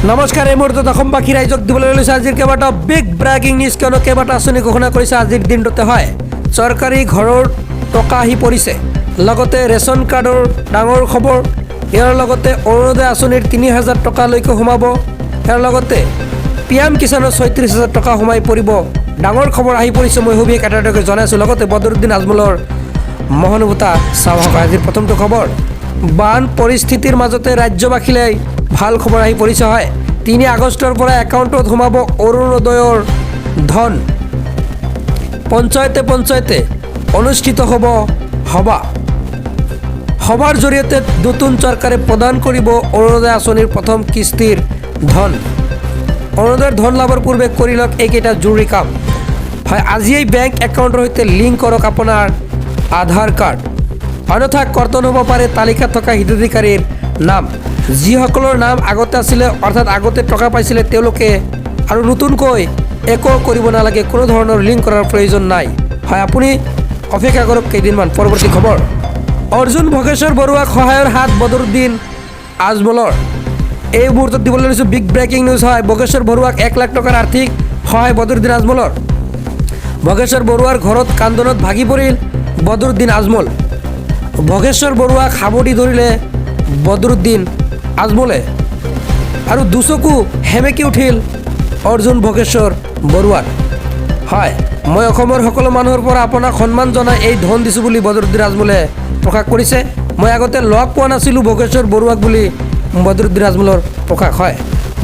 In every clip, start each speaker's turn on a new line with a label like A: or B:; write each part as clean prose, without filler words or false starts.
A: নমস্কাৰ, এই মুহূৰ্তত অসমবাসী ৰাইজক দিবলৈ লৈছে আজিৰ কেইবাটাও বিগ ব্ৰেকিং নিউজ। কিয়নো কেইবাটা আঁচনি ঘোষণা কৰিছে আজিৰ দিনটোতে। হয়, চৰকাৰী ঘৰৰ টকা আহি পৰিছে, লগতে ৰেচন কাৰ্ডৰ ডাঙৰ খবৰ। ইয়াৰ লগতে অৰুণোদয় আঁচনিৰ ৩,০০০ টকালৈকে সোমাব। ইয়াৰ লগতে PM কিষাণৰ ৩৬,০০০ টকা সোমাই পৰিব। ডাঙৰ খবৰ আহি পৰিছে, মই সবিশেষ এটাকৈ জনাইছোঁ। লগতে বদৰুদ্দিন আজমলৰ মহানুভূতা চাওক। আজিৰ প্ৰথমটো খবৰ, বান পৰিস্থিতিৰ মাজতে ৰাজ্যবাসীলৈ ভাল খবৰ আহি পৰিছে। হয়, ৩ আগষ্টৰ পৰা একাউণ্টত সোমাব অৰুণোদয়ৰ ধন। পঞ্চায়তে অনুষ্ঠিত হ'ব সভাৰ জৰিয়তে নতুন চৰকাৰে প্ৰদান কৰিব অৰুণোদয় আঁচনিৰ প্ৰথম কিস্তিৰ ধন। অৰুণোদয়ৰ ধন লাভৰ পূৰ্বে কৰি লওক এইকেইটা জৰুৰী কাম। হয়, আজিয়েই বেংক একাউণ্টৰ সৈতে লিংক কৰক আপোনাৰ আধাৰ কাৰ্ড, অন্যথা কৰ্তন হ'ব পাৰে তালিকাত থকা হিতাধিকাৰীৰ নাম। যিসকলৰ নাম আগতে আছিলে, অৰ্থাৎ আগতে টকা পাইছিলে, তেওঁলোকে আৰু নতুনকৈ একো কৰিব নালাগে, কোনো ধৰণৰ লিংক কৰাৰ প্ৰয়োজন নাই। হয়, আপুনি অপেক্ষা কৰক কেইদিনমান। পৰৱৰ্তী খবৰ, অৰ্জুন ভোগেশ্বৰ বৰুৱাক সহায়ৰ হাত বদৰুদ্দিন আজমলৰ। এই মুহূৰ্তত দিবলৈ লৈছোঁ বিগ ব্ৰেকিং নিউজ। হয়, ভোগেশ্বৰ বৰুৱাক 1 লাখ টকাৰ আৰ্থিক সহায় বদৰুদ্দিন আজমলৰ। ভোগেশ্বৰ বৰুৱাৰ ঘৰত কান্দোনত ভাগি পৰিল বদৰুদ্দিন আজমল। ভোগেশ্বৰ বৰুৱাক সাৱটি ধৰিলে বদৰুদ্দিন আজমলে আৰু দুচকু হেমেকি উঠিল অৰ্জুন ভোগেশ্বৰ বৰুৱাৰ। হয়, মই অসমৰ সকলো মানুহৰ পৰা আপোনাক সন্মান জনাই এই ধন দিছোঁ বুলি বদৰুদ্দিন আজমলে প্ৰকাশ কৰিছে। মই আগতে লগ পোৱা নাছিলোঁ ভোগেশ্বৰ বৰুৱাক বুলি বদৰুদ্দিন আজমলৰ প্ৰকাশ। হয়,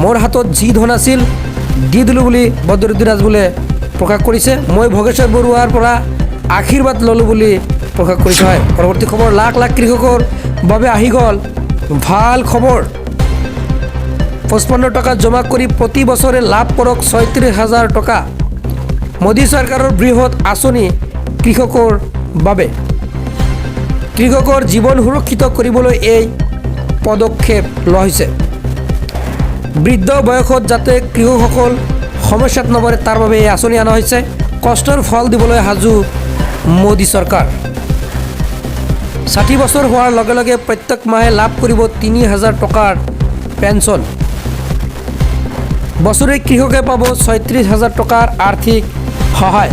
A: মোৰ হাতত যি ধন আছিল দি দিলোঁ বুলি বদৰুদ্দিন আজমলে প্ৰকাশ কৰিছে। মই ভোগেশ্বৰ বৰুৱাৰ পৰা আশীৰ্বাদ ল'লোঁ বুলি প্ৰকাশ কৰিছে। হয়, পৰৱৰ্তী খবৰ, লাখ লাখ কৃষকৰ বাবে আহি গ'ল ভাল খবৰ। 55 টকা জমা কৰি প্ৰতি বছৰে লাভ কৰক ৩৬,০০০ টকা। মোদী চৰকাৰৰ বৃহৎ আঁচনি কৃষকৰ বাবে। কৃষকৰ জীৱন সুৰক্ষিত কৰিবলৈ এই পদক্ষেপ লোৱা হৈছে। বৃদ্ধ বয়সত যাতে কৃষকসকল সমস্যাত নপৰে তাৰ বাবে এই আঁচনি অনা হৈছে। কষ্টৰ ফল দিবলৈ সাজু মোদী চৰকাৰ। ৬০ বছৰ হোৱাৰ লগে লগে প্ৰত্যেক মাহে লাভ কৰিব ৩,০০০ টকাৰ পেঞ্চন। বছৰে কৃষকে পাব ৩৬,০০০ টকাৰ আৰ্থিক সহায়।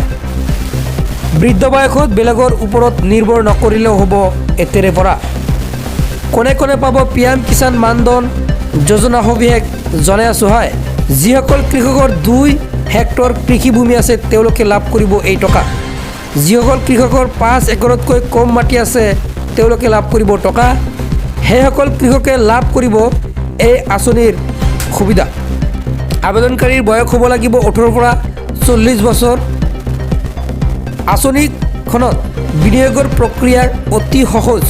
A: বৃদ্ধ বয়সত বেলেগৰ ওপৰত নিৰ্ভৰ নকৰিলেও হ'ব এতিয়াৰে পৰা। কোনে কোনে পাব PM কিষাণ মানধন যোজনা সবিশেষ জনাই আছোঁ। হয়, যিসকল কৃষকৰ 2 হেক্টৰ কৃষিভূমি আছে তেওঁলোকে লাভ কৰিব এই টকা। যিসকল কৃষকৰ 5 একৰতকৈ কম মাটি আছে তেওঁলোকে লাভ কৰিব টকা। সেইসকল কৃষকে লাভ কৰিব এই আঁচনিৰ সুবিধা। আবেদনকাৰীৰ বয়স হ'ব লাগিব 18 পৰা 40 বছৰ। আঁচনিখনত বিনিয়োগৰ প্ৰক্ৰিয়া অতি সহজ।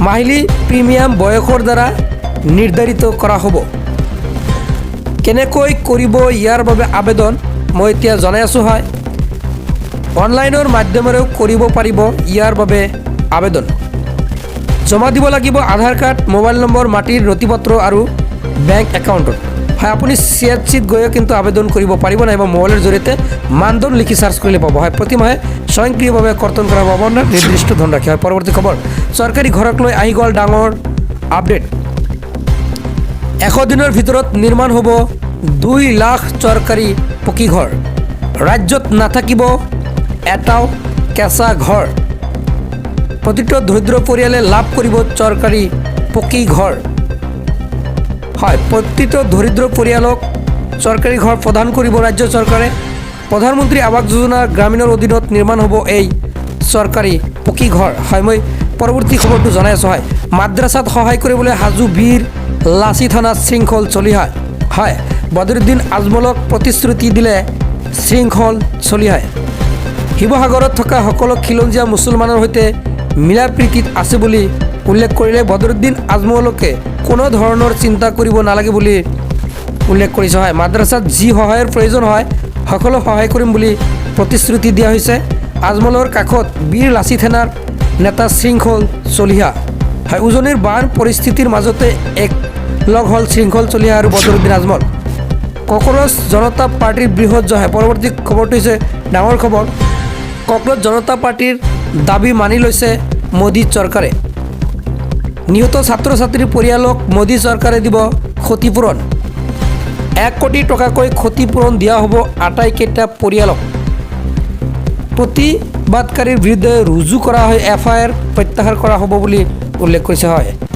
A: মাহিলী প্ৰিমিয়াম বয়সৰ দ্বাৰা নিৰ্ধাৰিত কৰা হ'ব। কেনেকৈ কৰিব ইয়াৰ বাবে আবেদন মই এতিয়া জনাই আছোঁ। হয়, অনলাইনৰ মাধ্যমেৰেও কৰিব পাৰিব ইয়াৰ বাবে আবেদন। জমা দিব লাগিব আধাৰ কাৰ্ড, মোবাইল নম্বৰ, মাটিৰ নথিপত্ৰ আৰু বেংক একাউণ্টত। হয়, আপুনি CHCত গৈও কিন্তু আবেদন কৰিব পাৰিব, নাইবা মোবাইলৰ জৰিয়তে মানধন লিখি চাৰ্চ কৰিলে পাব। হয়, প্ৰতিমাহে স্বয়ংক্ৰিয়ভাৱে কৰ্তন কৰা হ'ব আপোনাৰ নিৰ্দিষ্ট ধনৰাশি। হয়, পৰৱৰ্তী খবৰ, চৰকাৰী ঘৰক লৈ আহি গ'ল ডাঙৰ আপডেট। 100 দিনৰ ভিতৰত নিৰ্মাণ হ'ব 2 লাখ চৰকাৰী পকী ঘৰ। ৰাজ্যত নাথাকিব এটাও কেঁচা ঘৰ। প্ৰতিটো দৰিদ্ৰ পৰিয়ালে লাভ কৰিব চৰকাৰী পকী ঘৰ। হয়, প্ৰতিটো দৰিদ্ৰ পৰিয়ালক চৰকাৰী ঘৰ প্ৰদান কৰিব ৰাজ্য চৰকাৰে। প্ৰধানমন্ত্ৰী আৱাস যোজনা গ্ৰামীণৰ অধীনত নিৰ্মাণ হ'ব এই চৰকাৰী পকী ঘৰ। হয়, মই পৰৱৰ্তী খবৰটো জনাই আছোঁ। হয়, মাদ্ৰাছাত সহায় কৰিবলৈ সাজু বীৰ লাচি থানা শৃংখল চলিহাই। হয়, বদৰুদ্দিন আজমলক প্ৰতিশ্ৰুতি দিলে শৃংখল চলিহাই। শিৱসাগৰত থকা সকলো খিলঞ্জীয়া মুছলমানৰ সৈতে মিলা প্ৰীতিত আছে বুলি উল্লেখ কৰিলে বদৰুদ্দিন আজমলকে কোনো ধৰণৰ চিন্তা কৰিব নালাগে বুলি উল্লেখ কৰিছে। হয়, মাদ্ৰাছাত যি সহায়ৰ প্ৰয়োজন হয় সকলো সহায় কৰিম বুলি প্ৰতিশ্ৰুতি দিয়া হৈছে। আজমলৰ কাষত বীৰ লাচি থানাৰ নেতা শৃংখল চলিহা। হয়, উজনিৰ বান পৰিস্থিতিৰ মাজতে এক লগ হ'ল শৃংখল চলিহা আৰু বদৰুদ্দিন আজমল। কক্ৰজ জনতা পাৰ্টিৰ বৃহৎ জয়। পৰৱৰ্তী খবৰটো হৈছে ডাঙৰ খবৰ, কক্ৰজ জনতা পাৰ্টিৰ দাবী মানি লৈছে মোদী চৰকাৰে। নিহত ছাত্ৰ ছাত্ৰীৰ পৰিয়ালক মোদী চৰকাৰে দিব ক্ষতিপূৰণ 1 কোটি টকাকৈ ক্ষতিপূৰণ দিয়া হ'ব আটাইকেইটা পৰিয়ালক প্ৰতিবাদকাৰীৰ বিৰুদ্ধে ৰুজু কৰা হয় FIR প্ৰত্যাহাৰ কৰা হ'ব বুলি উল্লেখ কৰিছে হয়